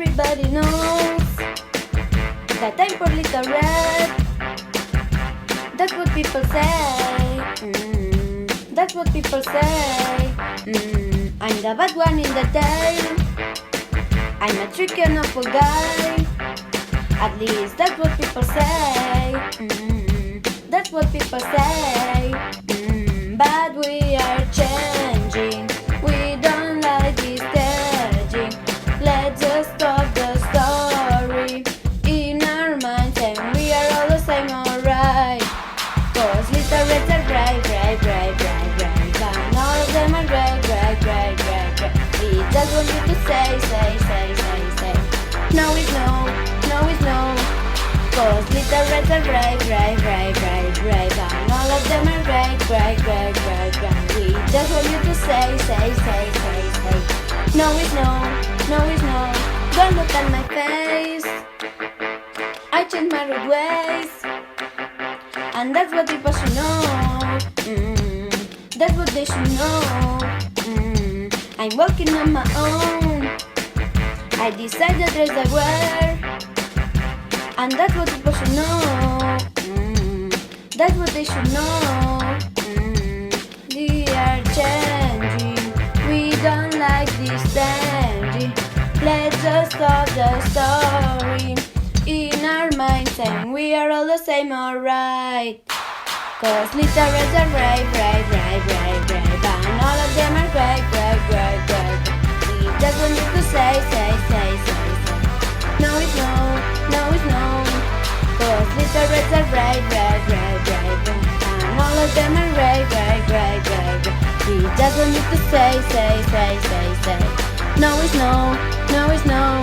Everybody knows that I'm poor little red. That's what people say. That's what people say. I'm the bad one in the tale. I'm a tricky and awful guy. At least that's what people say. That's what people say. But we are changing. We don't like this staging. Let's just stop the story in our minds, and we are all the same, alright. Cause little reds are bright, bright, bright, bright, bright, and all of them are great, great, great, great, great. We just want you to say, say, say, say, say. No is no, no is no. Cause little reds are bright, bright, bright, bright, bright, and all of them are great, great, great, great, great. We just want you to say, say, say, say, say. No is no, no is no. Don't look at my face. I changed my rude ways, and that's what people should know. That's what they should know. I'm walking on my own. I decide the dress I wear, and that's what people should know. That's what they should know. We are changing. We don't like this standing. Let's just stop the story in our minds, and we are all the same, alright. Cause little reds are bright, bright, bright, bright, bright, and all of them are great, great, great, great. We just want you to say, say, say, say, say. No is no, no is no. Cause little reds are bright, bright, bright, bright, bright, and all of them are great, great, great, great, great. We just want you to say, say, say, say, say. No is no, no is no.